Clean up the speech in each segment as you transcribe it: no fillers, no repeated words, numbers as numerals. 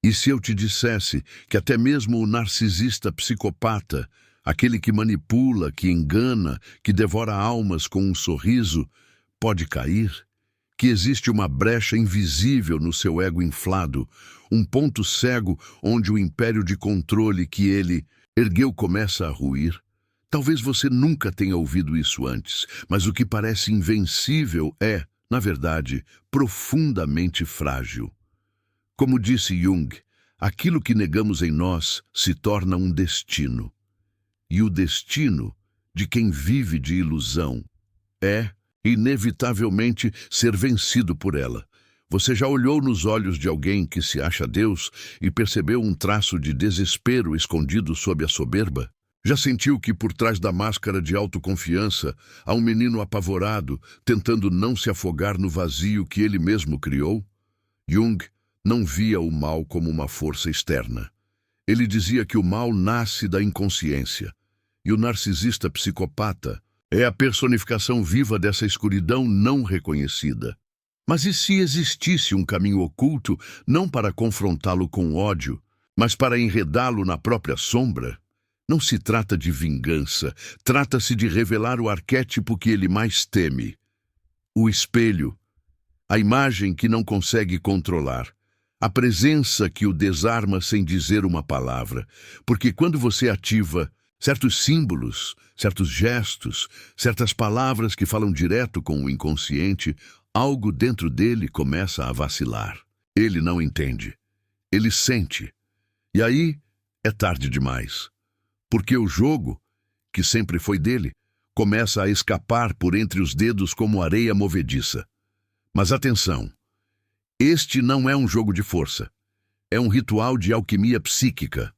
E se eu te dissesse que até mesmo o narcisista psicopata, aquele que manipula, que engana, que devora almas com um sorriso, pode cair? Que existe uma brecha invisível no seu ego inflado, um ponto cego onde o império de controle que ele ergueu começa a ruir? Talvez você nunca tenha ouvido isso antes, mas o que parece invencível é, na verdade, profundamente frágil. Como disse Jung, aquilo que negamos em nós se torna um destino. E o destino de quem vive de ilusão é, inevitavelmente, ser vencido por ela. Você já olhou nos olhos de alguém que se acha Deus e percebeu um traço de desespero escondido sob a soberba? Já sentiu que por trás da máscara de autoconfiança há um menino apavorado, tentando não se afogar no vazio que ele mesmo criou? Jung não via o mal como uma força externa. Ele dizia que o mal nasce da inconsciência. E o narcisista psicopata é a personificação viva dessa escuridão não reconhecida. Mas e se existisse um caminho oculto, não para confrontá-lo com ódio, mas para enredá-lo na própria sombra? Não se trata de vingança, trata-se de revelar o arquétipo que ele mais teme. O espelho, a imagem que não consegue controlar, a presença que o desarma sem dizer uma palavra. Porque quando você ativa certos símbolos, certos gestos, certas palavras que falam direto com o inconsciente, algo dentro dele começa a vacilar. Ele não entende. Ele sente. E aí é tarde demais. Porque o jogo, que sempre foi dele, começa a escapar por entre os dedos como areia movediça. Mas atenção, este não é um jogo de força. É um ritual de alquimia psíquica.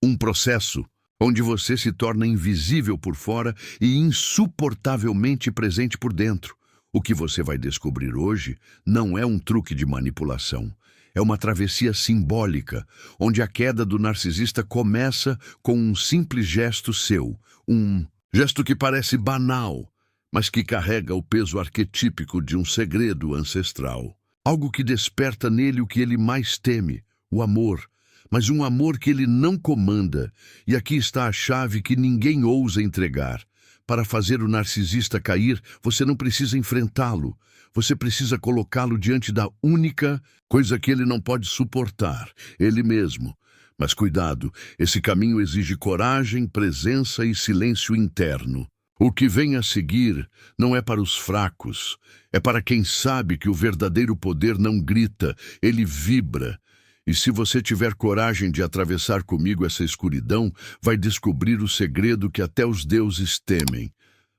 Um processo onde você se torna invisível por fora e insuportavelmente presente por dentro. O que você vai descobrir hoje não é um truque de manipulação. É uma travessia simbólica, onde a queda do narcisista começa com um simples gesto seu. Um gesto que parece banal, mas que carrega o peso arquetípico de um segredo ancestral. Algo que desperta nele o que ele mais teme, o amor. Mas um amor que ele não comanda. E aqui está a chave que ninguém ousa entregar. Para fazer o narcisista cair, você não precisa enfrentá-lo. Você precisa colocá-lo diante da única coisa que ele não pode suportar, ele mesmo. Mas cuidado, esse caminho exige coragem, presença e silêncio interno. O que vem a seguir não é para os fracos, é para quem sabe que o verdadeiro poder não grita, ele vibra. E se você tiver coragem de atravessar comigo essa escuridão, vai descobrir o segredo que até os deuses temem.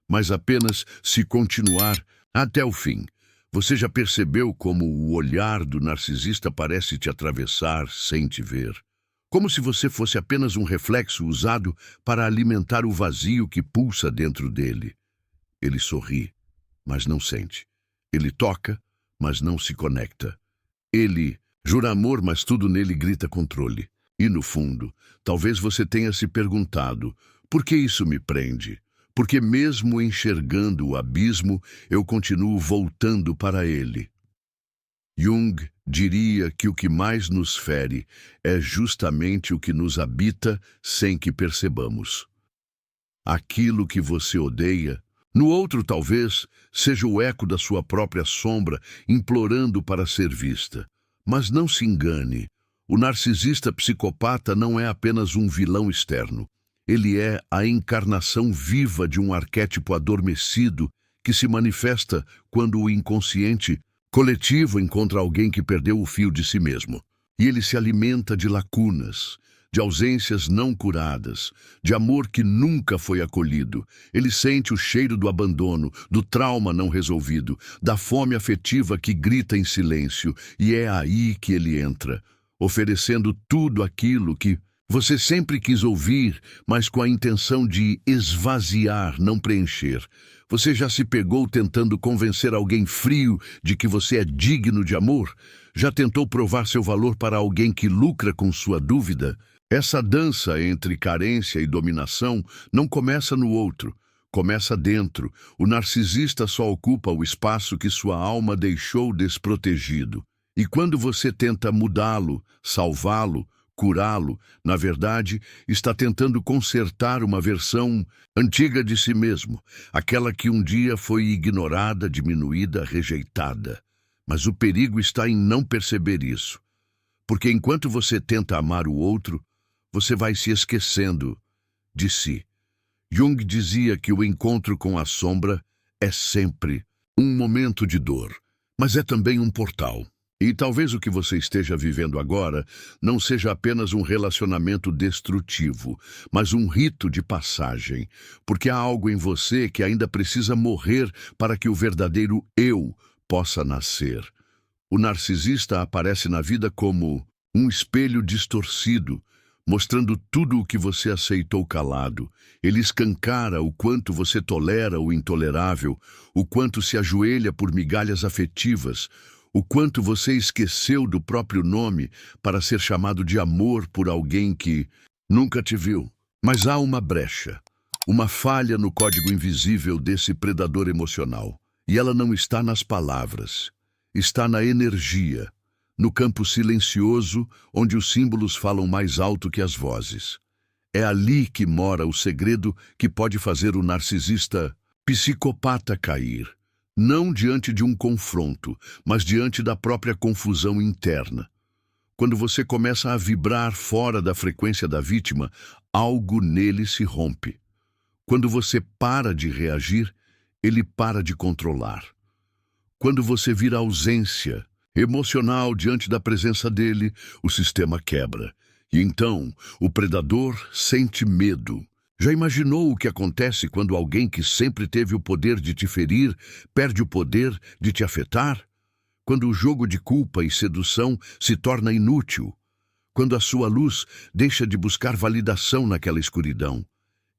Mas apenas se continuar até o fim. Você já percebeu como o olhar do narcisista parece te atravessar sem te ver? Como se você fosse apenas um reflexo usado para alimentar o vazio que pulsa dentro dele. Ele sorri, mas não sente. Ele toca, mas não se conecta. Ele jura amor, mas tudo nele grita controle. E no fundo, talvez você tenha se perguntado, por que isso me prende? Porque mesmo enxergando o abismo, eu continuo voltando para ele. Jung diria que o que mais nos fere é justamente o que nos habita sem que percebamos. Aquilo que você odeia, no outro talvez, seja o eco da sua própria sombra implorando para ser vista. Mas não se engane, o narcisista psicopata não é apenas um vilão externo. Ele é a encarnação viva de um arquétipo adormecido que se manifesta quando o inconsciente coletivo encontra alguém que perdeu o fio de si mesmo. E ele se alimenta de lacunas, de ausências não curadas, de amor que nunca foi acolhido. Ele sente o cheiro do abandono, do trauma não resolvido, da fome afetiva que grita em silêncio. E é aí que ele entra, oferecendo tudo aquilo que você sempre quis ouvir, mas com a intenção de esvaziar, não preencher. Você já se pegou tentando convencer alguém frio de que você é digno de amor? Já tentou provar seu valor para alguém que lucra com sua dúvida? Essa dança entre carência e dominação não começa no outro, começa dentro. O narcisista só ocupa o espaço que sua alma deixou desprotegido. E quando você tenta mudá-lo, salvá-lo, curá-lo, na verdade, está tentando consertar uma versão antiga de si mesmo, aquela que um dia foi ignorada, diminuída, rejeitada. Mas o perigo está em não perceber isso, porque enquanto você tenta amar o outro, você vai se esquecendo de si. Jung dizia que o encontro com a sombra é sempre um momento de dor, mas é também um portal. E talvez o que você esteja vivendo agora não seja apenas um relacionamento destrutivo, mas um rito de passagem, porque há algo em você que ainda precisa morrer para que o verdadeiro eu possa nascer. O narcisista aparece na vida como um espelho distorcido, mostrando tudo o que você aceitou calado. Ele escancara o quanto você tolera o intolerável, o quanto se ajoelha por migalhas afetivas, o quanto você esqueceu do próprio nome para ser chamado de amor por alguém que nunca te viu. Mas há uma brecha, uma falha no código invisível desse predador emocional. E ela não está nas palavras, está na energia, no campo silencioso onde os símbolos falam mais alto que as vozes. É ali que mora o segredo que pode fazer o narcisista psicopata cair. Não diante de um confronto, mas diante da própria confusão interna. Quando você começa a vibrar fora da frequência da vítima, algo nele se rompe. Quando você para de reagir, ele para de controlar. Quando você vira ausência emocional diante da presença dele, o sistema quebra. E então, o predador sente medo. Já imaginou o que acontece quando alguém que sempre teve o poder de te ferir perde o poder de te afetar? Quando o jogo de culpa e sedução se torna inútil? Quando a sua luz deixa de buscar validação naquela escuridão?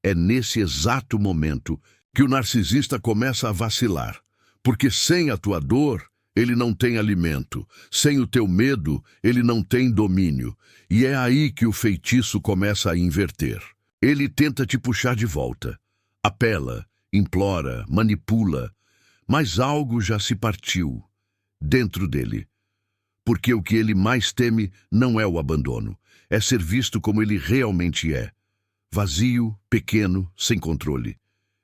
É nesse exato momento que o narcisista começa a vacilar. Porque sem a tua dor, ele não tem alimento. Sem o teu medo, ele não tem domínio. E é aí que o feitiço começa a inverter. Ele tenta te puxar de volta. Apela, implora, manipula. Mas algo já se partiu dentro dele. Porque o que ele mais teme não é o abandono. É ser visto como ele realmente é. Vazio, pequeno, sem controle.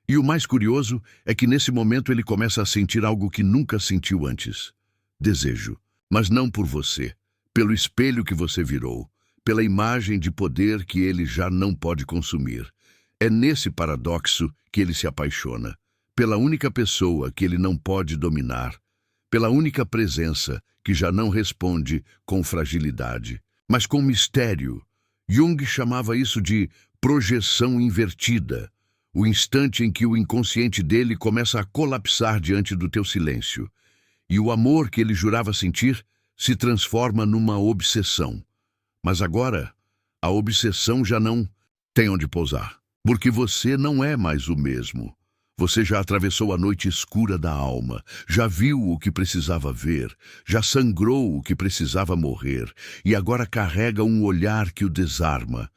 E o mais curioso é que nesse momento ele começa a sentir algo que nunca sentiu antes. Desejo. Mas não por você. Pelo espelho que você virou. Pela imagem de poder que ele já não pode consumir. É nesse paradoxo que ele se apaixona. Pela única pessoa que ele não pode dominar. Pela única presença que já não responde com fragilidade, mas com mistério. Jung chamava isso de projeção invertida. O instante em que o inconsciente dele começa a colapsar diante do teu silêncio. E o amor que ele jurava sentir se transforma numa obsessão. Mas agora, a obsessão já não tem onde pousar. Porque você não é mais o mesmo. Você já atravessou a noite escura da alma, já viu o que precisava ver, já sangrou o que precisava morrer, e agora carrega um olhar que o desarma,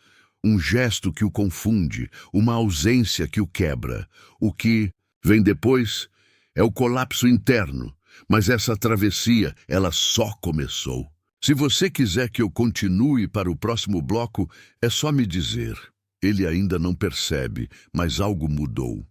um gesto que o confunde, uma ausência que o quebra. O que vem depois é o colapso interno, mas essa travessia, ela só começou. Se você quiser que eu continue para o próximo bloco, é só me dizer. Ele ainda não percebe, mas algo mudou.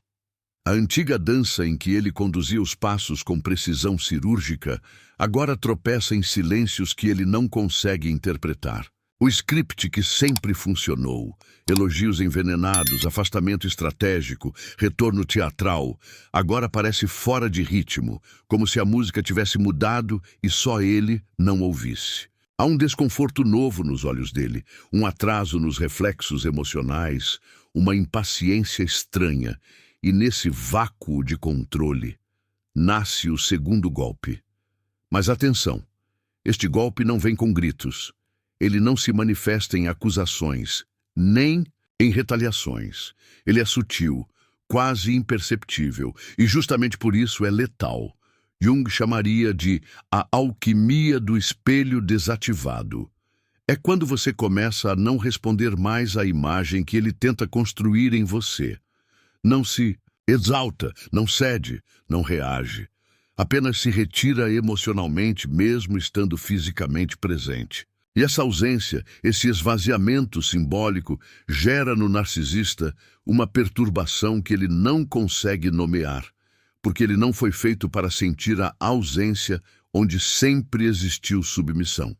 A antiga dança em que ele conduzia os passos com precisão cirúrgica, agora tropeça em silêncios que ele não consegue interpretar. O script que sempre funcionou, elogios envenenados, afastamento estratégico, retorno teatral, agora parece fora de ritmo, como se a música tivesse mudado e só ele não ouvisse. Há um desconforto novo nos olhos dele, um atraso nos reflexos emocionais, uma impaciência estranha, e nesse vácuo de controle nasce o segundo golpe. Mas atenção, este golpe não vem com gritos. Ele não se manifesta em acusações, nem em retaliações. Ele é sutil, quase imperceptível, e justamente por isso é letal. Jung chamaria de a alquimia do espelho desativado. É quando você começa a não responder mais à imagem que ele tenta construir em você. Não se exalta, não cede, não reage. apenas se retira emocionalmente, mesmo estando fisicamente presente. E essa ausência, esse esvaziamento simbólico, gera no narcisista uma perturbação que ele não consegue nomear, porque ele não foi feito para sentir a ausência onde sempre existiu submissão.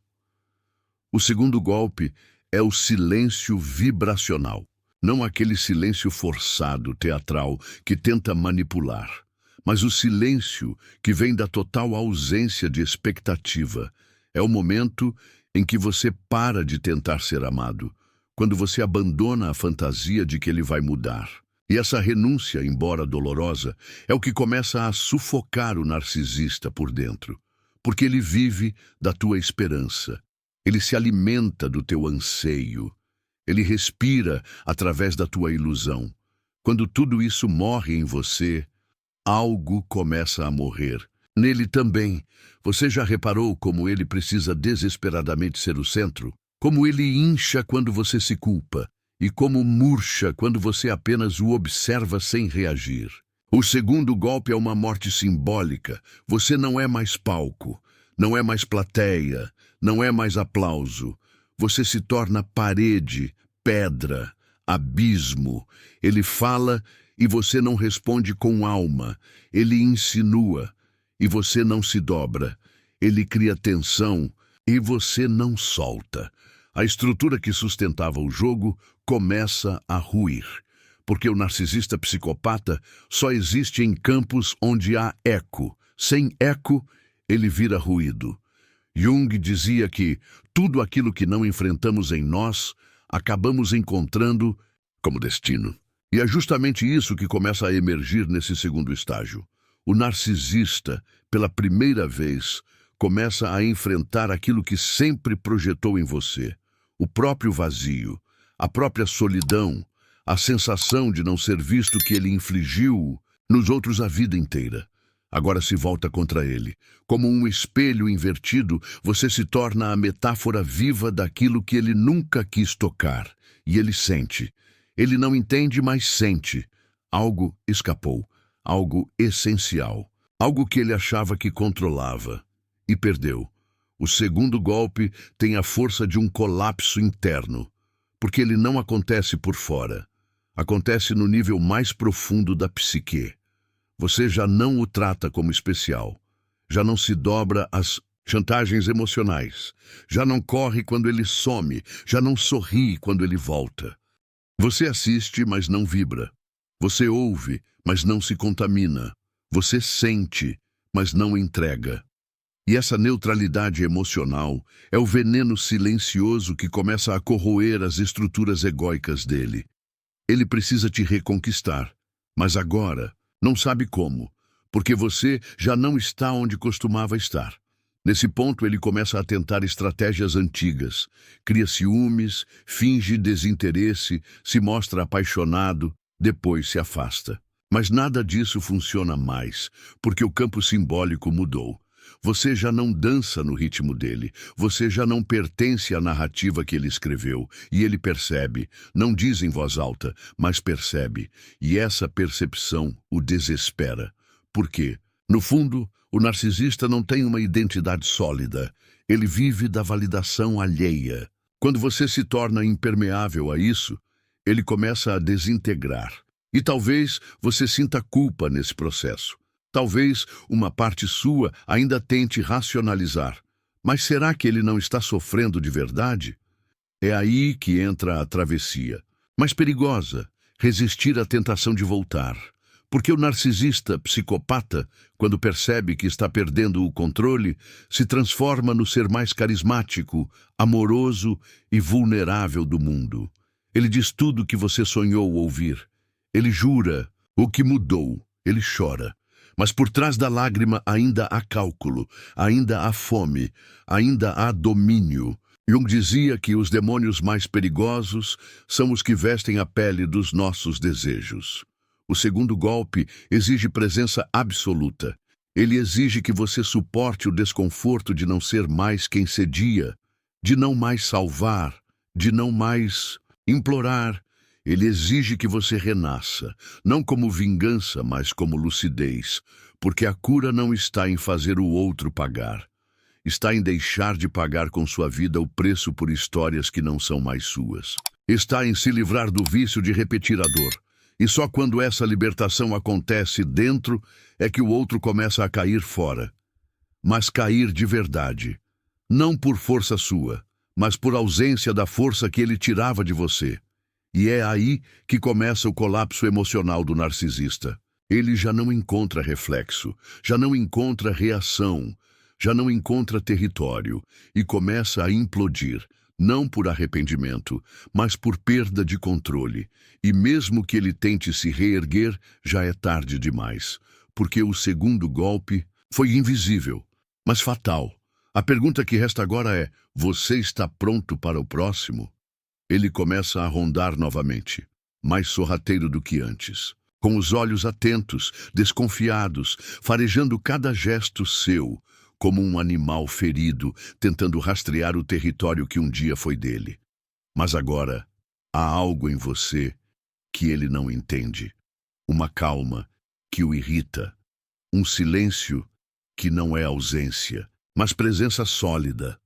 O segundo golpe é o silêncio vibracional, não aquele silêncio forçado, teatral, que tenta manipular, mas o silêncio que vem da total ausência de expectativa. É o momento em que você para de tentar ser amado, quando você abandona a fantasia de que ele vai mudar. E essa renúncia, embora dolorosa, é o que começa a sufocar o narcisista por dentro, porque ele vive da tua esperança, ele se alimenta do teu anseio, ele respira através da tua ilusão. Quando tudo isso morre em você, algo começa a morrer. Nele também. Você já reparou como ele precisa desesperadamente ser o centro? Como ele incha quando você se culpa e como murcha quando você apenas o observa sem reagir. O segundo golpe é uma morte simbólica. Você não é mais palco, não é mais plateia, não é mais aplauso. Você se torna parede, pedra, abismo. Ele fala e você não responde com alma. Ele insinua e você não se dobra. Ele cria tensão e você não solta. A estrutura que sustentava o jogo começa a ruir, porque o narcisista psicopata só existe em campos onde há eco. Sem eco, ele vira ruído. Jung dizia que tudo aquilo que não enfrentamos em nós, acabamos encontrando como destino. E é justamente isso que começa a emergir nesse segundo estágio. O narcisista, pela primeira vez, começa a enfrentar aquilo que sempre projetou em você. O próprio vazio, a própria solidão, a sensação de não ser visto que ele infligiu nos outros a vida inteira. Agora se volta contra ele. Como um espelho invertido, você se torna a metáfora viva daquilo que ele nunca quis tocar. E ele sente. Ele não entende, mas sente. Algo escapou. Algo essencial. Algo que ele achava que controlava. E perdeu. O segundo golpe tem a força de um colapso interno, porque ele não acontece por fora. Acontece no nível mais profundo da psique. Você já não o trata como especial. Já não se dobra às chantagens emocionais. Já não corre quando ele some. Já não sorri quando ele volta. Você assiste, mas não vibra. Você ouve, mas não se contamina. Você sente, mas não entrega. E essa neutralidade emocional é o veneno silencioso que começa a corroer as estruturas egóicas dele. Ele precisa te reconquistar, mas agora não sabe como, porque você já não está onde costumava estar. Nesse ponto, ele começa a tentar estratégias antigas, cria ciúmes, finge desinteresse, se mostra apaixonado, depois se afasta. Mas nada disso funciona mais, porque o campo simbólico mudou. Você já não dança no ritmo dele, você já não pertence à narrativa que ele escreveu, e ele percebe, não diz em voz alta, mas percebe, e essa percepção o desespera. Por quê? No fundo, o narcisista não tem uma identidade sólida, ele vive da validação alheia. Quando você se torna impermeável a isso, ele começa a desintegrar. E talvez você sinta culpa nesse processo. Talvez uma parte sua ainda tente racionalizar. Mas será que ele não está sofrendo de verdade? É aí que entra a travessia. Mais perigosa, resistir à tentação de voltar. Porque o narcisista psicopata, quando percebe que está perdendo o controle, se transforma no ser mais carismático, amoroso e vulnerável do mundo. Ele diz tudo o que você sonhou ouvir. Ele jura o que mudou. Ele chora. Mas por trás da lágrima ainda há cálculo, ainda há fome, ainda há domínio. Jung dizia que os demônios mais perigosos são os que vestem a pele dos nossos desejos. O segundo golpe exige presença absoluta. Ele exige que você suporte o desconforto de não ser mais quem cedia, de não mais salvar, de não mais implorar. Ele exige que você renasça, não como vingança, mas como lucidez, Porque a cura não está em fazer o outro pagar. Está em deixar de pagar com sua vida o preço por histórias que não são mais suas. Está em se livrar do vício de repetir a dor. E só quando essa libertação acontece dentro é que o outro começa a cair fora. Mas cair de verdade. Não por força sua, mas por ausência da força que ele tirava de você. E é aí que começa o colapso emocional do narcisista. Ele já não encontra reflexo, já não encontra reação, já não encontra território e começa a implodir, não por arrependimento, mas por perda de controle. E mesmo que ele tente se reerguer, já é tarde demais, porque o segundo golpe foi invisível, mas fatal. A pergunta que resta agora é: você está pronto para o próximo? Ele começa a rondar novamente, mais sorrateiro do que antes, com os olhos atentos, desconfiados, farejando cada gesto seu, como um animal ferido, tentando rastrear o território que um dia foi dele. Mas agora, há algo em você que ele não entende. Uma calma que o irrita. Um silêncio que não é ausência, mas presença sólida.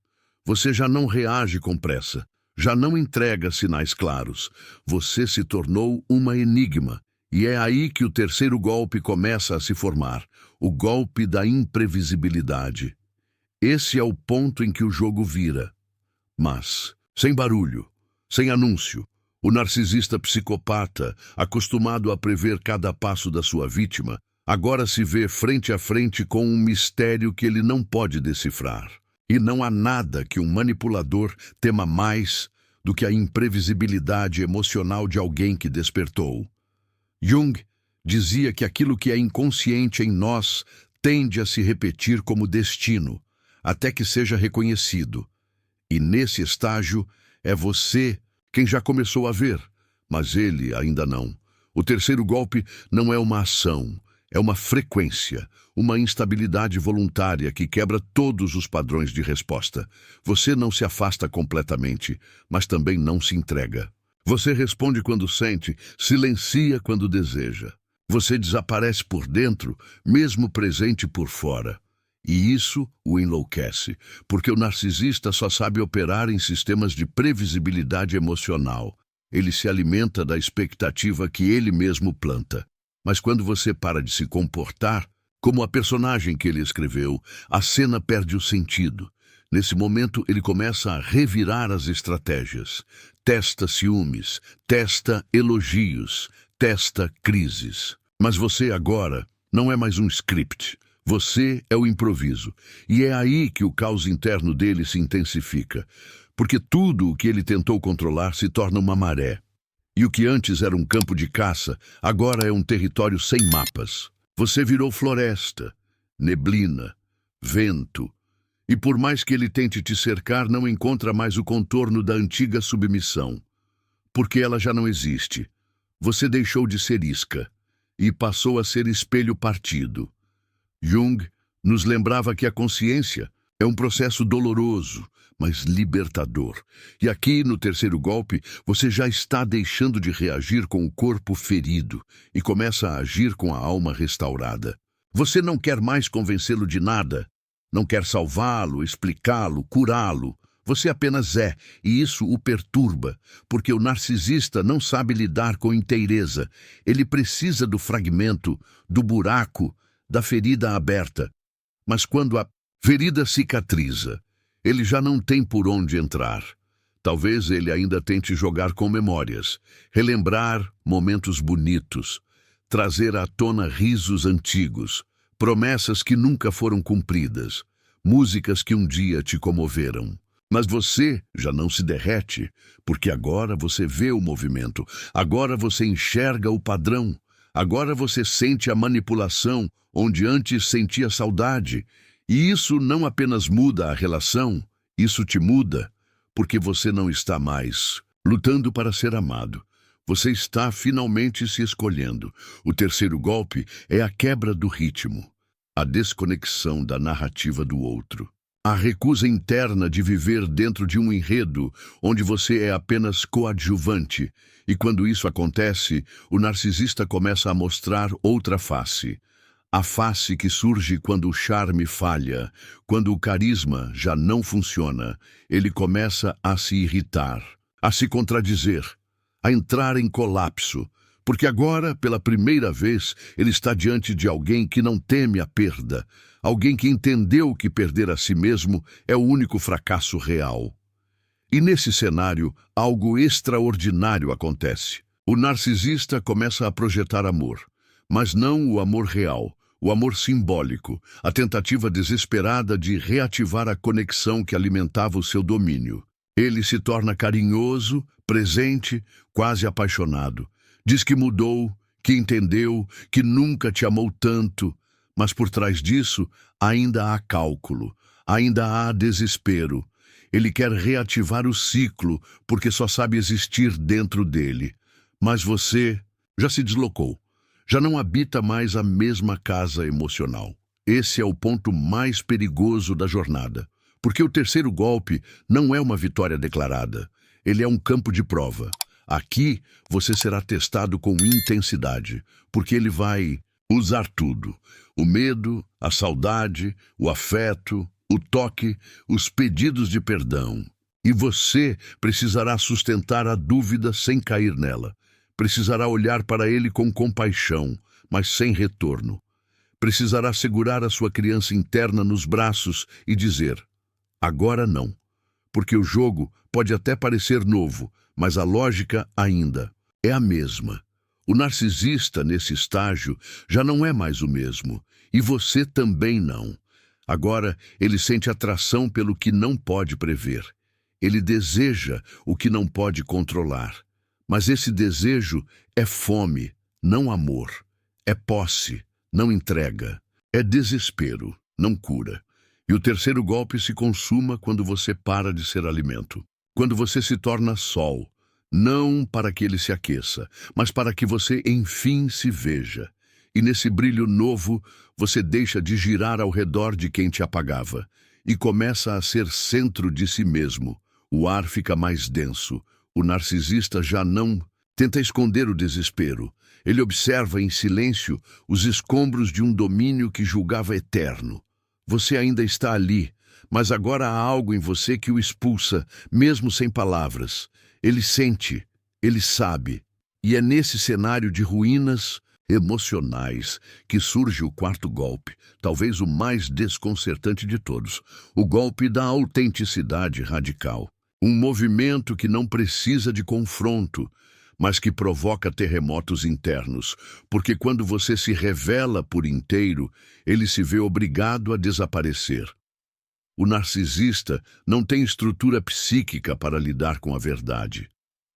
Você já não reage com pressa, já não entrega sinais claros. Você se tornou uma enigma. E é aí que o terceiro golpe começa a se formar, o golpe da imprevisibilidade. Esse é o ponto em que o jogo vira. Mas, sem barulho, sem anúncio, o narcisista psicopata, acostumado a prever cada passo da sua vítima, agora se vê frente a frente com um mistério que ele não pode decifrar. E não há nada que um manipulador tema mais do que a imprevisibilidade emocional de alguém que despertou. Jung dizia que aquilo que é inconsciente em nós tende a se repetir como destino, até que seja reconhecido. E nesse estágio é você quem já começou a ver, mas ele ainda não. O terceiro golpe não é uma ação, é uma frequência, uma instabilidade voluntária que quebra todos os padrões de resposta. Você não se afasta completamente, mas também não se entrega. Você responde quando sente, silencia quando deseja. Você desaparece por dentro, mesmo presente por fora. E isso o enlouquece, porque o narcisista só sabe operar em sistemas de previsibilidade emocional. Ele se alimenta da expectativa que ele mesmo planta. Mas quando você para de se comportar como a personagem que ele escreveu, a cena perde o sentido. Nesse momento, ele começa a revirar as estratégias. Testa ciúmes, testa elogios, testa crises. Mas você agora não é mais um script. Você é o improviso. E é aí que o caos interno dele se intensifica. Porque tudo o que ele tentou controlar se torna uma maré. E o que antes era um campo de caça, agora é um território sem mapas. Você virou floresta, neblina, vento. E por mais que ele tente te cercar, não encontra mais o contorno da antiga submissão. Porque ela já não existe. Você deixou de ser isca e passou a ser espelho partido. Jung nos lembrava que a consciência é um processo doloroso, mas libertador. E aqui, no terceiro golpe, você já está deixando de reagir com o corpo ferido e começa a agir com a alma restaurada. Você não quer mais convencê-lo de nada. Não quer salvá-lo, explicá-lo, curá-lo. Você apenas é, e isso o perturba, porque o narcisista não sabe lidar com inteireza. Ele precisa do fragmento, do buraco, da ferida aberta. Mas quando a ferida cicatriza, ele já não tem por onde entrar. Talvez ele ainda tente jogar com memórias, relembrar momentos bonitos, trazer à tona risos antigos, promessas que nunca foram cumpridas, músicas que um dia te comoveram. Mas você já não se derrete, porque agora você vê o movimento, agora você enxerga o padrão, agora você sente a manipulação onde antes sentia saudade. E isso não apenas muda a relação, isso te muda, porque você não está mais lutando para ser amado. Você está finalmente se escolhendo. O terceiro golpe é a quebra do ritmo, a desconexão da narrativa do outro. A recusa interna de viver dentro de um enredo onde você é apenas coadjuvante. E quando isso acontece, o narcisista começa a mostrar outra face. A face que surge quando o charme falha, quando o carisma já não funciona. Ele começa a se irritar, a se contradizer, a entrar em colapso, porque agora, pela primeira vez, ele está diante de alguém que não teme a perda, alguém que entendeu que perder a si mesmo é o único fracasso real. E nesse cenário, algo extraordinário acontece. O narcisista começa a projetar amor, mas não o amor real, o amor simbólico, a tentativa desesperada de reativar a conexão que alimentava o seu domínio. Ele se torna carinhoso, presente, quase apaixonado. Diz que mudou, que entendeu, que nunca te amou tanto, mas por trás disso ainda há cálculo, ainda há desespero. Ele quer reativar o ciclo porque só sabe existir dentro dele. Mas você já se deslocou, já não habita mais a mesma casa emocional. Esse é o ponto mais perigoso da jornada, porque o terceiro golpe não é uma vitória declarada, ele é um campo de prova. Aqui você será testado com intensidade, porque ele vai usar tudo: o medo, a saudade, o afeto, o toque, os pedidos de perdão. E você precisará sustentar a dúvida sem cair nela. Precisará olhar para ele com compaixão, mas sem retorno. Precisará segurar a sua criança interna nos braços e dizer: agora não. Porque o jogo pode até parecer novo, mas a lógica ainda é a mesma. O narcisista, nesse estágio, já não é mais o mesmo. E você também não. Agora, ele sente atração pelo que não pode prever. Ele deseja o que não pode controlar. Mas esse desejo é fome, não amor. É posse, não entrega. É desespero, não cura. E o terceiro golpe se consuma quando você para de ser alimento. Quando você se torna sol, não para que ele se aqueça, mas para que você enfim se veja. E nesse brilho novo, você deixa de girar ao redor de quem te apagava e começa a ser centro de si mesmo. O ar fica mais denso. O narcisista já não tenta esconder o desespero. Ele observa em silêncio os escombros de um domínio que julgava eterno. Você ainda está ali, mas agora há algo em você que o expulsa, mesmo sem palavras. Ele sente, ele sabe. E é nesse cenário de ruínas emocionais que surge o quarto golpe, talvez o mais desconcertante de todos, o golpe da autenticidade radical. Um movimento que não precisa de confronto, mas que provoca terremotos internos, porque quando você se revela por inteiro, ele se vê obrigado a desaparecer. O narcisista não tem estrutura psíquica para lidar com a verdade.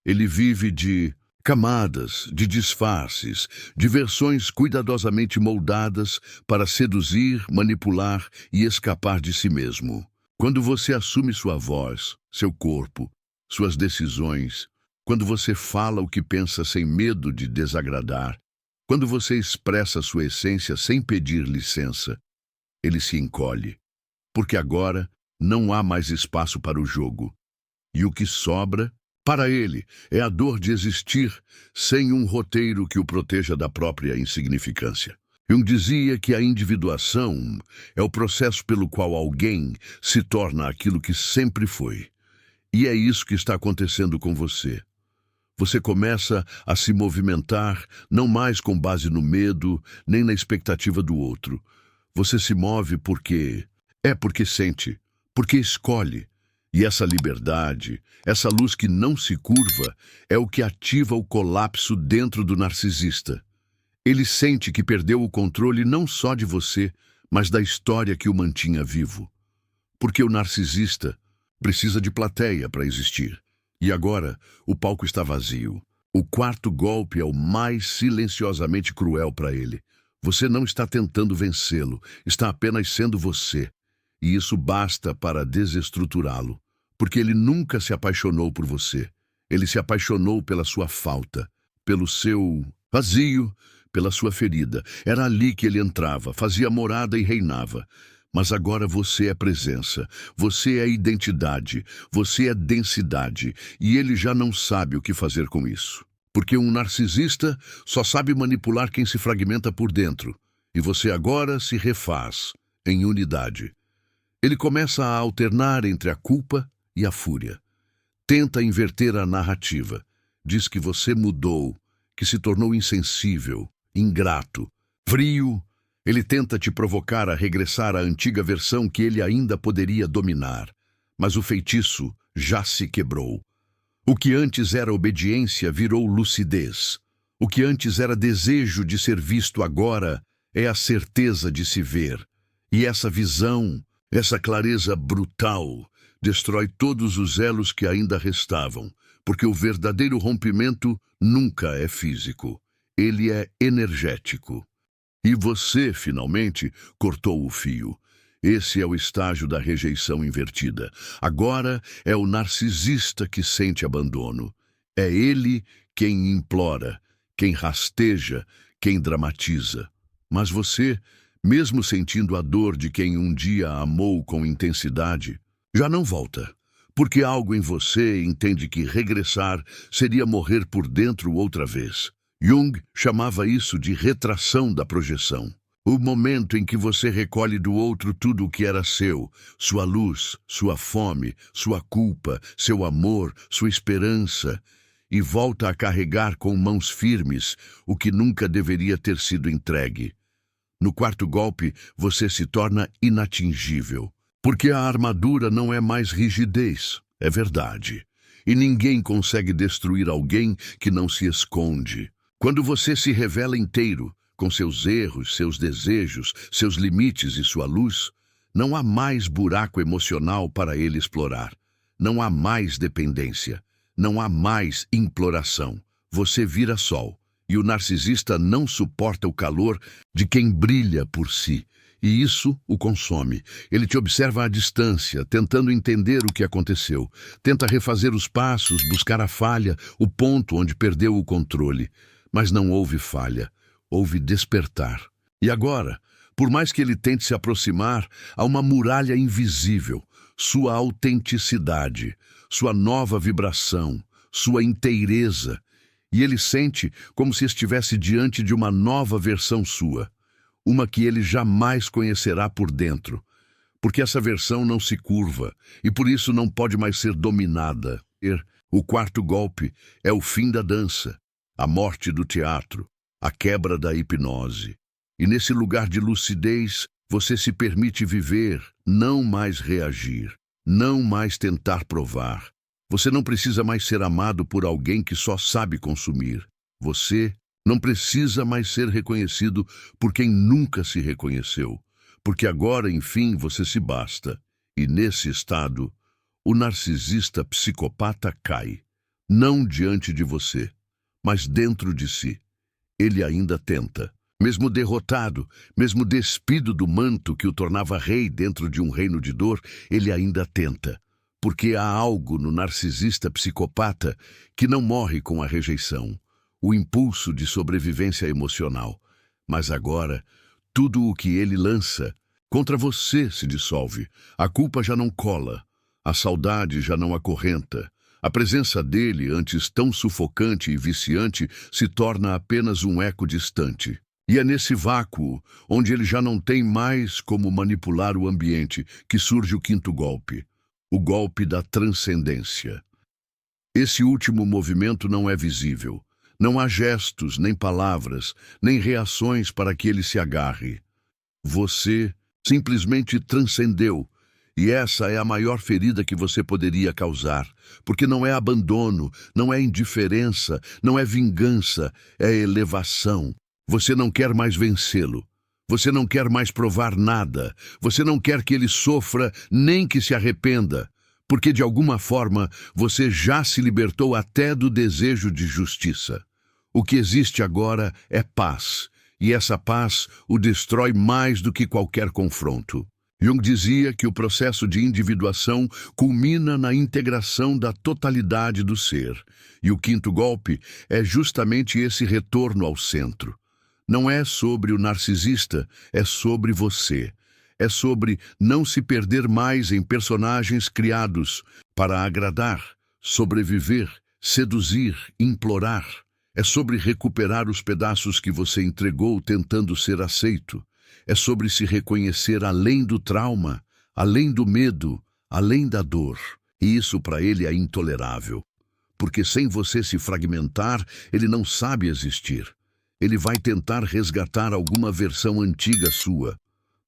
Ele vive de camadas, de disfarces, de versões cuidadosamente moldadas para seduzir, manipular e escapar de si mesmo. Quando você assume sua voz, seu corpo, suas decisões, quando você fala o que pensa sem medo de desagradar, quando você expressa sua essência sem pedir licença, ele se encolhe, porque agora não há mais espaço para o jogo. E o que sobra, para ele, é a dor de existir sem um roteiro que o proteja da própria insignificância. Jung dizia que a individuação é o processo pelo qual alguém se torna aquilo que sempre foi. E é isso que está acontecendo com você. Você começa a se movimentar não mais com base no medo, nem na expectativa do outro. Você se move porque sente, porque escolhe. E essa liberdade, essa luz que não se curva, é o que ativa o colapso dentro do narcisista. Ele sente que perdeu o controle não só de você, mas da história que o mantinha vivo. Porque o narcisista precisa de plateia para existir. E agora, o palco está vazio. O quarto golpe é o mais silenciosamente cruel para ele. Você não está tentando vencê-lo, está apenas sendo você. E isso basta para desestruturá-lo. Porque ele nunca se apaixonou por você. Ele se apaixonou pela sua falta, pelo seu vazio, pela sua ferida. Era ali que ele entrava, fazia morada e reinava. Mas agora você é presença, você é identidade, você é densidade, e ele já não sabe o que fazer com isso. Porque um narcisista só sabe manipular quem se fragmenta por dentro. e você agora se refaz em unidade. Ele começa a alternar entre a culpa e a fúria. Tenta inverter a narrativa. Diz que você mudou, que se tornou insensível, ingrato, frio. Ele tenta te provocar a regressar à antiga versão que ele ainda poderia dominar. Mas o feitiço já se quebrou. O que antes era obediência virou lucidez. O que antes era desejo de ser visto agora é a certeza de se ver. E essa visão, essa clareza brutal, destrói todos os elos que ainda restavam, porque o verdadeiro rompimento nunca é físico. Ele é energético. E você, finalmente, cortou o fio. Esse é o estágio da rejeição invertida. Agora é o narcisista que sente abandono. É ele quem implora, quem rasteja, quem dramatiza. Mas você, mesmo sentindo a dor de quem um dia amou com intensidade, já não volta, porque algo em você entende que regressar seria morrer por dentro outra vez. Jung chamava isso de retração da projeção. O momento em que você recolhe do outro tudo o que era seu, sua luz, sua fome, sua culpa, seu amor, sua esperança, e volta a carregar com mãos firmes o que nunca deveria ter sido entregue. No quarto golpe, você se torna inatingível, porque a armadura não é mais rigidez, é verdade. E ninguém consegue destruir alguém que não se esconde. Quando você se revela inteiro, com seus erros, seus desejos, seus limites e sua luz, não há mais buraco emocional para ele explorar. Não há mais dependência. Não há mais imploração. Você vira sol. E o narcisista não suporta o calor de quem brilha por si. E isso o consome. Ele te observa à distância, tentando entender o que aconteceu. Tenta refazer os passos, buscar a falha, o ponto onde perdeu o controle. Mas não houve falha. Houve despertar. E agora, por mais que ele tente se aproximar, há uma muralha invisível, sua autenticidade, sua nova vibração, sua inteireza. E ele sente como se estivesse diante de uma nova versão sua, uma que ele jamais conhecerá por dentro, porque essa versão não se curva e por isso não pode mais ser dominada. O quarto golpe é o fim da dança, a morte do teatro, a quebra da hipnose. E nesse lugar de lucidez, você se permite viver, não mais reagir, não mais tentar provar. Você não precisa mais ser amado por alguém que só sabe consumir. Você não precisa mais ser reconhecido por quem nunca se reconheceu, porque agora, enfim, você se basta. E nesse estado, o narcisista psicopata cai, não diante de você, mas dentro de si. Ele ainda tenta. Mesmo derrotado, mesmo despido do manto que o tornava rei dentro de um reino de dor, ele ainda tenta. Porque há algo no narcisista psicopata que não morre com a rejeição, o impulso de sobrevivência emocional. Mas agora, tudo o que ele lança contra você se dissolve. A culpa já não cola, a saudade já não acorrenta. A presença dele, antes tão sufocante e viciante, se torna apenas um eco distante. E é nesse vácuo, onde ele já não tem mais como manipular o ambiente, que surge o quinto golpe. O golpe da transcendência. Esse último movimento não é visível. Não há gestos, nem palavras, nem reações para que ele se agarre. Você simplesmente transcendeu. E essa é a maior ferida que você poderia causar. Porque não é abandono, não é indiferença, não é vingança, é elevação. Você não quer mais vencê-lo. Você não quer mais provar nada. Você não quer que ele sofra, nem que se arrependa. Porque, de alguma forma, você já se libertou até do desejo de justiça. O que existe agora é paz. E essa paz o destrói mais do que qualquer confronto. Jung dizia que o processo de individuação culmina na integração da totalidade do ser. E o quinto golpe é justamente esse retorno ao centro. Não é sobre o narcisista, é sobre você. É sobre não se perder mais em personagens criados para agradar, sobreviver, seduzir, implorar. É sobre recuperar os pedaços que você entregou tentando ser aceito. É sobre se reconhecer além do trauma, além do medo, além da dor. E isso para ele é intolerável. Porque sem você se fragmentar, ele não sabe existir. Ele vai tentar resgatar alguma versão antiga sua.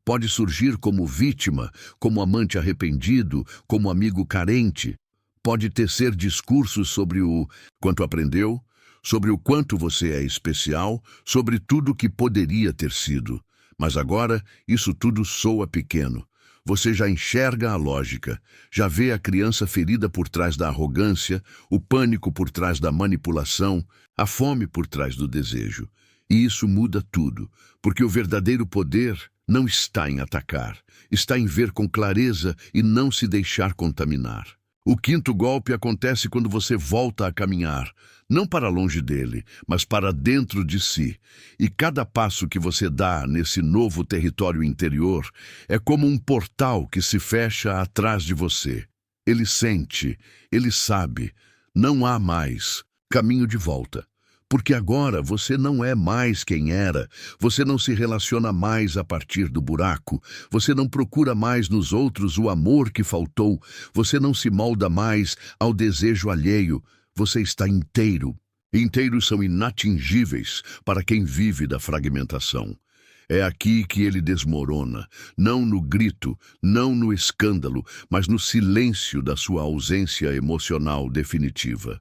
Pode surgir como vítima, como amante arrependido, como amigo carente. Pode tecer discursos sobre o quanto aprendeu, sobre o quanto você é especial, sobre tudo que poderia ter sido. Mas agora, isso tudo soa pequeno. Você já enxerga a lógica, já vê a criança ferida por trás da arrogância, o pânico por trás da manipulação, a fome por trás do desejo. E isso muda tudo, porque o verdadeiro poder não está em atacar, está em ver com clareza e não se deixar contaminar. O quinto golpe acontece quando você volta a caminhar, não para longe dele, mas para dentro de si. E cada passo que você dá nesse novo território interior é como um portal que se fecha atrás de você. Ele sente, ele sabe, não há mais caminho de volta. Porque agora você não é mais quem era, você não se relaciona mais a partir do buraco, você não procura mais nos outros o amor que faltou, você não se molda mais ao desejo alheio, você está inteiro. Inteiros são inatingíveis para quem vive da fragmentação. É aqui que ele desmorona, não no grito, não no escândalo, mas no silêncio da sua ausência emocional definitiva.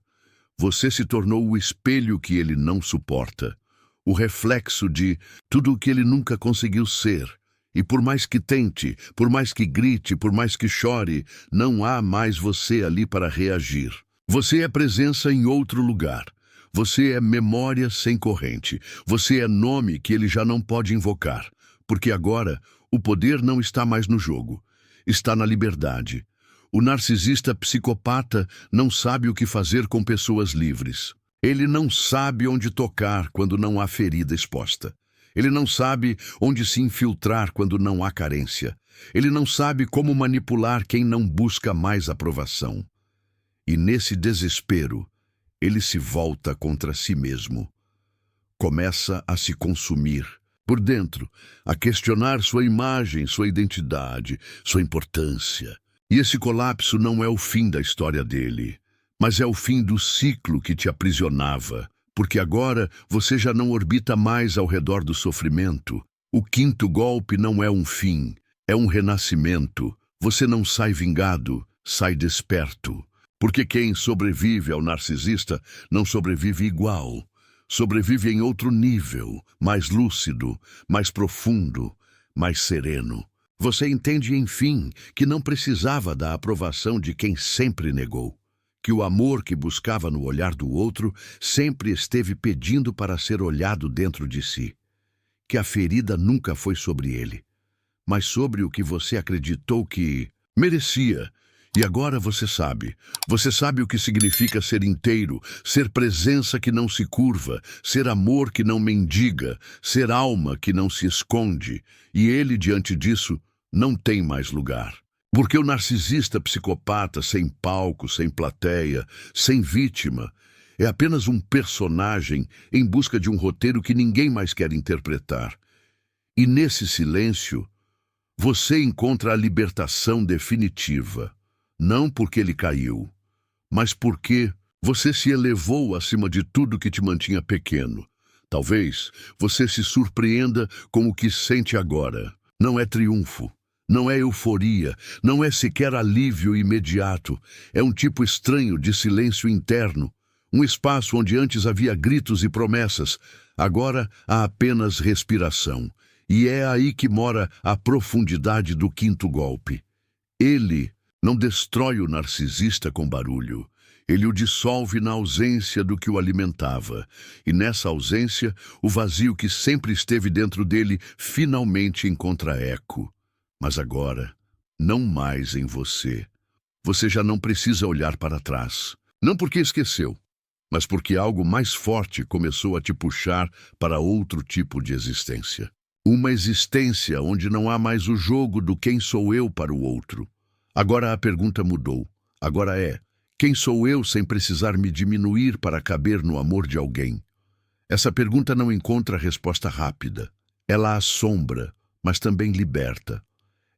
Você se tornou o espelho que ele não suporta, o reflexo de tudo o que ele nunca conseguiu ser. E por mais que tente, por mais que grite, por mais que chore, não há mais você ali para reagir. Você é presença em outro lugar. Você é memória sem corrente. Você é nome que ele já não pode invocar. Porque agora o poder não está mais no jogo. Está na liberdade. O narcisista psicopata não sabe o que fazer com pessoas livres. Ele não sabe onde tocar quando não há ferida exposta. Ele não sabe onde se infiltrar quando não há carência. Ele não sabe como manipular quem não busca mais aprovação. E nesse desespero, ele se volta contra si mesmo. Começa a se consumir por dentro, a questionar sua imagem, sua identidade, sua importância. E esse colapso não é o fim da história dele, mas é o fim do ciclo que te aprisionava, porque agora você já não orbita mais ao redor do sofrimento. O quinto golpe não é um fim, é um renascimento. Você não sai vingado, sai desperto. Porque quem sobrevive ao narcisista não sobrevive igual. Sobrevive em outro nível, mais lúcido, mais profundo, mais sereno. Você entende, enfim, que não precisava da aprovação de quem sempre negou. Que o amor que buscava no olhar do outro sempre esteve pedindo para ser olhado dentro de si. Que a ferida nunca foi sobre ele, mas sobre o que você acreditou que merecia. E agora você sabe o que significa ser inteiro, ser presença que não se curva, ser amor que não mendiga, ser alma que não se esconde. E ele, diante disso, não tem mais lugar. Porque o narcisista psicopata, sem palco, sem plateia, sem vítima, é apenas um personagem em busca de um roteiro que ninguém mais quer interpretar. E nesse silêncio, você encontra a libertação definitiva. Não porque ele caiu, mas porque você se elevou acima de tudo que te mantinha pequeno. Talvez você se surpreenda com o que sente agora. Não é triunfo. Não é euforia, não é sequer alívio imediato. É um tipo estranho de silêncio interno. Um espaço onde antes havia gritos e promessas. Agora há apenas respiração. E é aí que mora a profundidade do quinto golpe. Ele não destrói o narcisista com barulho. Ele o dissolve na ausência do que o alimentava. E nessa ausência, o vazio que sempre esteve dentro dele finalmente encontra eco. Mas agora, não mais em você. Você já não precisa olhar para trás. Não porque esqueceu, mas porque algo mais forte começou a te puxar para outro tipo de existência. Uma existência onde não há mais o jogo do quem sou eu para o outro. Agora a pergunta mudou. Agora é, quem sou eu sem precisar me diminuir para caber no amor de alguém? Essa pergunta não encontra resposta rápida. Ela assombra, mas também liberta.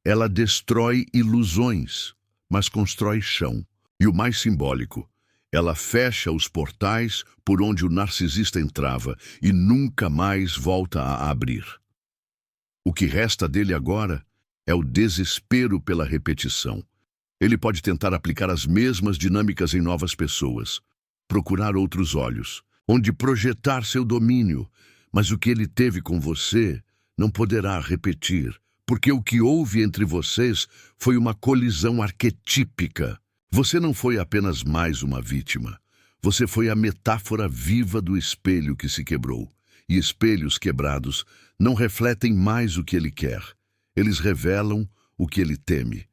Ela destrói ilusões, mas constrói chão. E o mais simbólico, ela fecha os portais por onde o narcisista entrava e nunca mais volta a abrir. O que resta dele agora é o desespero pela repetição. Ele pode tentar aplicar as mesmas dinâmicas em novas pessoas, procurar outros olhos, onde projetar seu domínio, mas o que ele teve com você não poderá repetir, porque o que houve entre vocês foi uma colisão arquetípica. Você não foi apenas mais uma vítima. Você foi a metáfora viva do espelho que se quebrou. E espelhos quebrados não refletem mais o que ele quer. Eles revelam o que ele teme.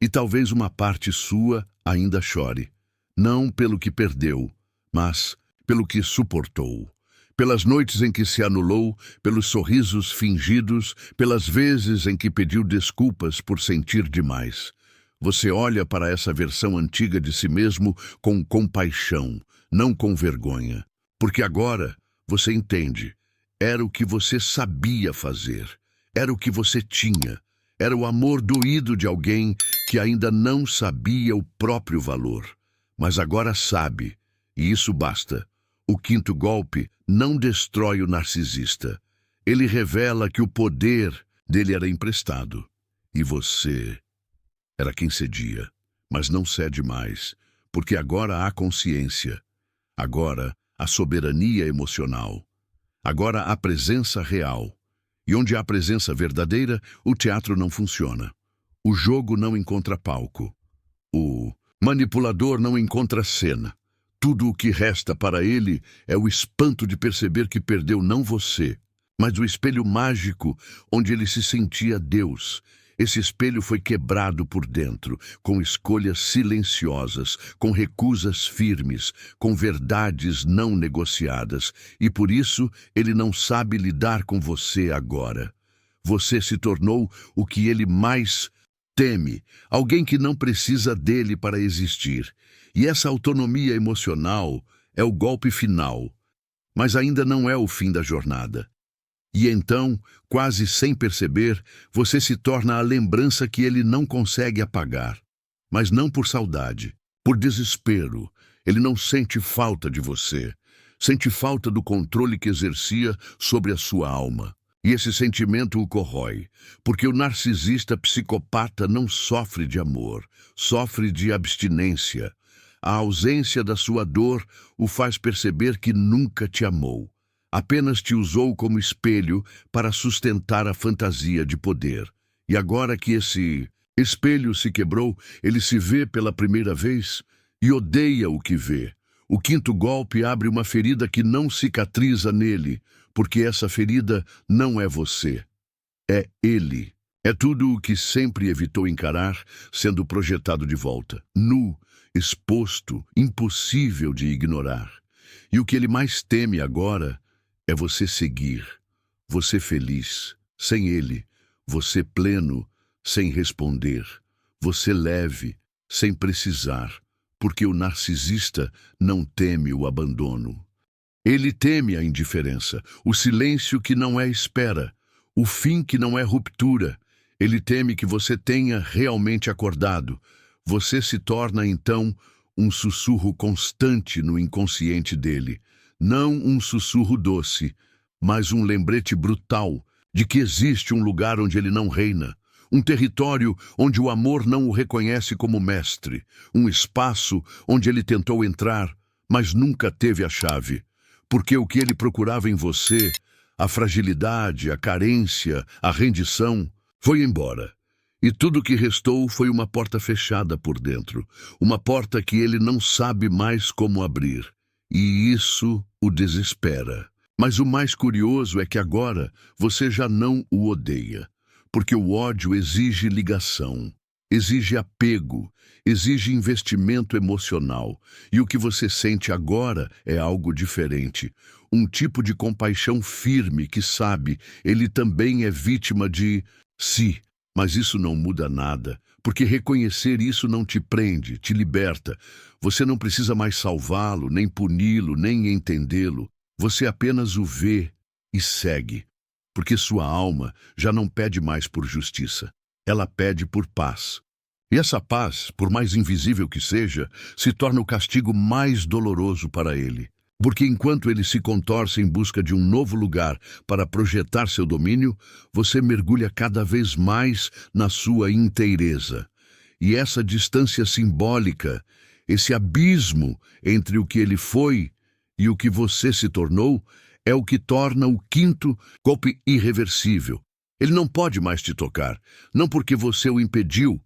E talvez uma parte sua ainda chore. Não pelo que perdeu, mas pelo que suportou. Pelas noites em que se anulou, pelos sorrisos fingidos, pelas vezes em que pediu desculpas por sentir demais. Você olha para essa versão antiga de si mesmo com compaixão, não com vergonha. Porque agora você entende. Era o que você sabia fazer. Era o que você tinha. Era o amor doído de alguém que ainda não sabia o próprio valor. Mas agora sabe, e isso basta. O quinto golpe não destrói o narcisista. Ele revela que o poder dele era emprestado. E você era quem cedia, mas não cede mais, porque agora há consciência. Agora há soberania emocional. Agora há presença real. E onde há presença verdadeira, o teatro não funciona. O jogo não encontra palco. O manipulador não encontra cena. Tudo o que resta para ele é o espanto de perceber que perdeu não você, mas o espelho mágico onde ele se sentia Deus. Esse espelho foi quebrado por dentro, com escolhas silenciosas, com recusas firmes, com verdades não negociadas, e por isso ele não sabe lidar com você agora. Você se tornou o que ele mais teme, alguém que não precisa dele para existir. E essa autonomia emocional é o golpe final, mas ainda não é o fim da jornada. E então, quase sem perceber, você se torna a lembrança que ele não consegue apagar. Mas não por saudade, por desespero. Ele não sente falta de você. Sente falta do controle que exercia sobre a sua alma. E esse sentimento o corrói, porque o narcisista psicopata não sofre de amor, sofre de abstinência. A ausência da sua dor o faz perceber que nunca te amou. Apenas te usou como espelho para sustentar a fantasia de poder. E agora que esse espelho se quebrou, ele se vê pela primeira vez e odeia o que vê. O quinto golpe abre uma ferida que não cicatriza nele, porque essa ferida não é você. É ele. É tudo o que sempre evitou encarar, sendo projetado de volta. Nu, exposto, impossível de ignorar. E o que ele mais teme agora é você seguir, você feliz, sem ele, você pleno, sem responder, você leve, sem precisar, porque o narcisista não teme o abandono. Ele teme a indiferença, o silêncio que não é espera, o fim que não é ruptura. Ele teme que você tenha realmente acordado. Você se torna, então, um sussurro constante no inconsciente dele. Não um sussurro doce, mas um lembrete brutal de que existe um lugar onde ele não reina, um território onde o amor não o reconhece como mestre, um espaço onde ele tentou entrar, mas nunca teve a chave, porque o que ele procurava em você, a fragilidade, a carência, a rendição, foi embora. E tudo o que restou foi uma porta fechada por dentro, uma porta que ele não sabe mais como abrir. E isso o desespera. Mas o mais curioso é que agora você já não o odeia, porque o ódio exige ligação, exige apego, exige investimento emocional. E o que você sente agora é algo diferente. Um tipo de compaixão firme que sabe, ele também é vítima de si. Mas isso não muda nada, porque reconhecer isso não te prende, te liberta. Você não precisa mais salvá-lo, nem puni-lo, nem entendê-lo. Você apenas o vê e segue, porque sua alma já não pede mais por justiça, ela pede por paz. E essa paz, por mais invisível que seja, se torna o castigo mais doloroso para ele. Porque enquanto ele se contorce em busca de um novo lugar para projetar seu domínio, você mergulha cada vez mais na sua inteireza. E essa distância simbólica, esse abismo entre o que ele foi e o que você se tornou, é o que torna o quinto golpe irreversível. Ele não pode mais te tocar, não porque você o impediu,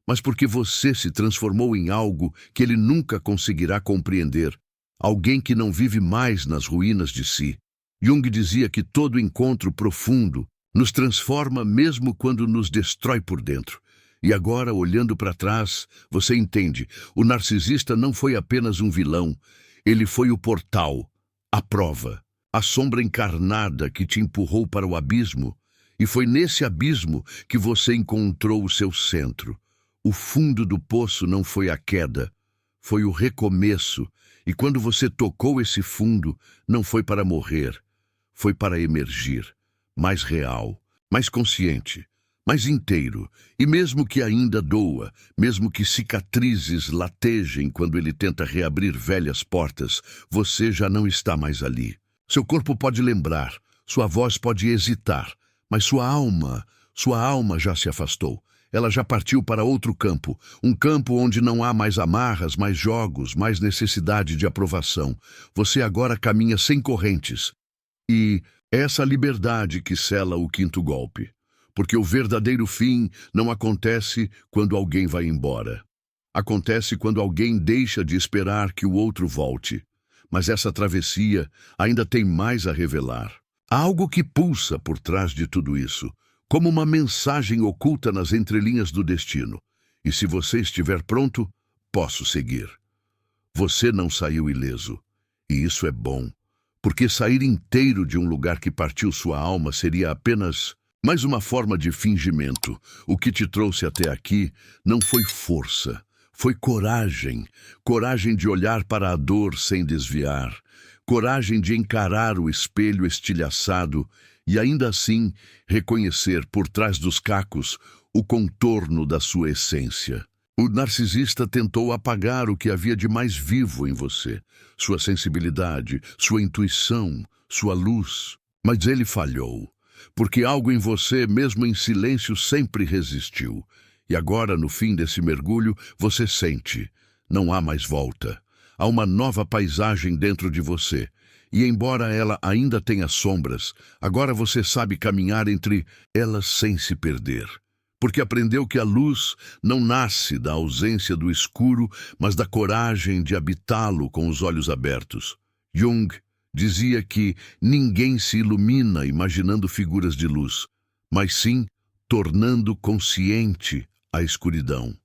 mas porque você se transformou em algo que ele nunca conseguirá compreender. Alguém que não vive mais nas ruínas de si. Jung dizia que todo encontro profundo nos transforma mesmo quando nos destrói por dentro. E agora, olhando para trás, você entende, o narcisista não foi apenas um vilão, ele foi o portal, a prova, a sombra encarnada que te empurrou para o abismo, e foi nesse abismo que você encontrou o seu centro. O fundo do poço não foi a queda, foi o recomeço. E quando você tocou esse fundo, não foi para morrer, foi para emergir, mais real, mais consciente, mais inteiro. E mesmo que ainda doa, mesmo que cicatrizes latejem quando ele tenta reabrir velhas portas, você já não está mais ali. Seu corpo pode lembrar, sua voz pode hesitar, mas sua alma já se afastou. Ela já partiu para outro campo, um campo onde não há mais amarras, mais jogos, mais necessidade de aprovação. Você agora caminha sem correntes. E é essa liberdade que sela o quinto golpe. Porque o verdadeiro fim não acontece quando alguém vai embora. Acontece quando alguém deixa de esperar que o outro volte. Mas essa travessia ainda tem mais a revelar. Há algo que pulsa por trás de tudo isso, como uma mensagem oculta nas entrelinhas do destino. E se você estiver pronto, posso seguir. Você não saiu ileso. E isso é bom, porque sair inteiro de um lugar que partiu sua alma seria apenas mais uma forma de fingimento. O que te trouxe até aqui não foi força, foi coragem. Coragem de olhar para a dor sem desviar. Coragem de encarar o espelho estilhaçado e ainda assim reconhecer por trás dos cacos o contorno da sua essência. O narcisista tentou apagar o que havia de mais vivo em você, sua sensibilidade, sua intuição, sua luz. Mas ele falhou, porque algo em você, mesmo em silêncio, sempre resistiu. E agora, no fim desse mergulho, você sente, não há mais volta. Há uma nova paisagem dentro de você. E embora ela ainda tenha sombras, agora você sabe caminhar entre elas sem se perder. Porque aprendeu que a luz não nasce da ausência do escuro, mas da coragem de habitá-lo com os olhos abertos. Jung dizia que ninguém se ilumina imaginando figuras de luz, mas sim tornando consciente a escuridão.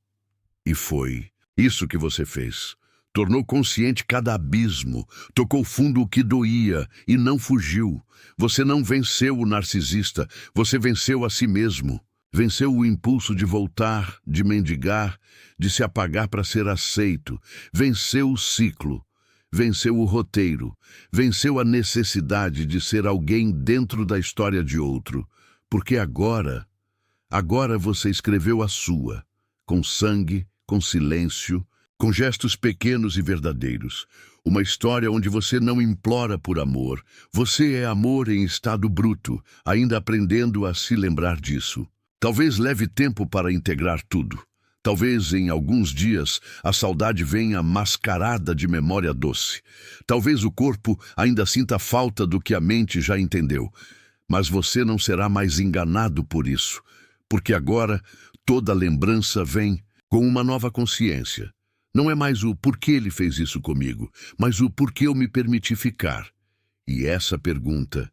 E foi isso que você fez. Tornou consciente cada abismo, tocou fundo o que doía e não fugiu. Você não venceu o narcisista, você venceu a si mesmo. Venceu o impulso de voltar, de mendigar, de se apagar para ser aceito. Venceu o ciclo, venceu o roteiro, venceu a necessidade de ser alguém dentro da história de outro. Porque agora você escreveu a sua, com sangue, com silêncio, com gestos pequenos e verdadeiros. Uma história onde você não implora por amor. Você é amor em estado bruto, ainda aprendendo a se lembrar disso. Talvez leve tempo para integrar tudo. Talvez em alguns dias a saudade venha mascarada de memória doce. Talvez o corpo ainda sinta falta do que a mente já entendeu. Mas você não será mais enganado por isso, porque agora toda lembrança vem com uma nova consciência. Não é mais o porquê ele fez isso comigo, mas o porquê eu me permiti ficar. E essa pergunta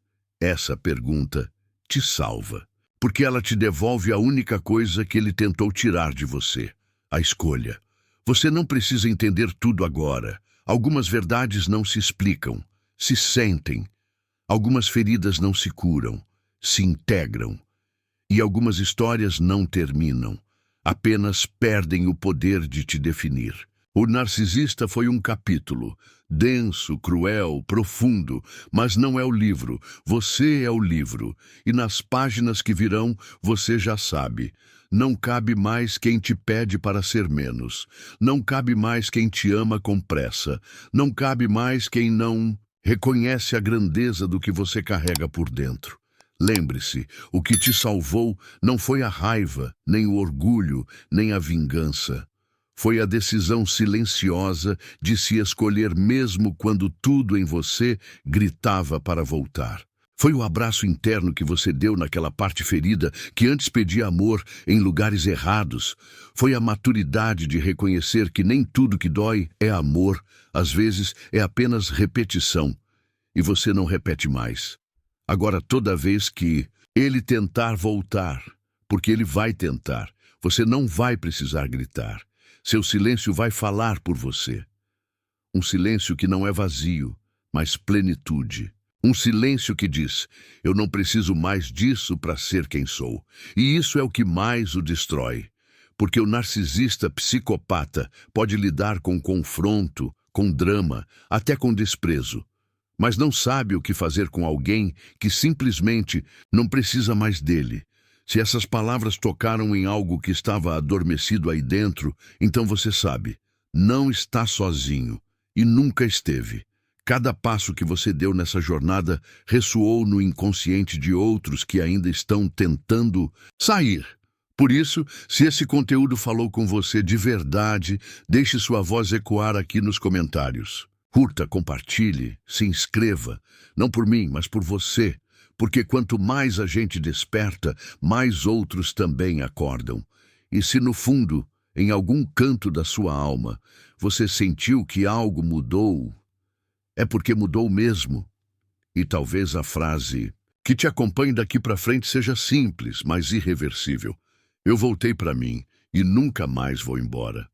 te salva, porque ela te devolve a única coisa que ele tentou tirar de você, a escolha. Você não precisa entender tudo agora. Algumas verdades não se explicam, se sentem. Algumas feridas não se curam, se integram. E algumas histórias não terminam, apenas perdem o poder de te definir. O Narcisista foi um capítulo, denso, cruel, profundo, mas não é o livro, você é o livro, e nas páginas que virão você já sabe. Não cabe mais quem te pede para ser menos, não cabe mais quem te ama com pressa, não cabe mais quem não reconhece a grandeza do que você carrega por dentro. Lembre-se, o que te salvou não foi a raiva, nem o orgulho, nem a vingança. Foi a decisão silenciosa de se escolher mesmo quando tudo em você gritava para voltar. Foi o abraço interno que você deu naquela parte ferida que antes pedia amor em lugares errados. Foi a maturidade de reconhecer que nem tudo que dói é amor, às vezes é apenas repetição. E você não repete mais. Agora, toda vez que ele tentar voltar, porque ele vai tentar, você não vai precisar gritar. Seu silêncio vai falar por você. Um silêncio que não é vazio, mas plenitude. Um silêncio que diz, eu não preciso mais disso para ser quem sou. E isso é o que mais o destrói. Porque o narcisista psicopata pode lidar com confronto, com drama, até com desprezo. Mas não sabe o que fazer com alguém que simplesmente não precisa mais dele. Se essas palavras tocaram em algo que estava adormecido aí dentro, então você sabe, não está sozinho e nunca esteve. Cada passo que você deu nessa jornada ressoou no inconsciente de outros que ainda estão tentando sair. Por isso, se esse conteúdo falou com você de verdade, deixe sua voz ecoar aqui nos comentários. Curta, compartilhe, se inscreva, não por mim, mas por você. Porque quanto mais a gente desperta, mais outros também acordam. E se no fundo, em algum canto da sua alma, você sentiu que algo mudou, é porque mudou mesmo. E talvez a frase que te acompanhe daqui para frente seja simples, mas irreversível. Eu voltei para mim e nunca mais vou embora.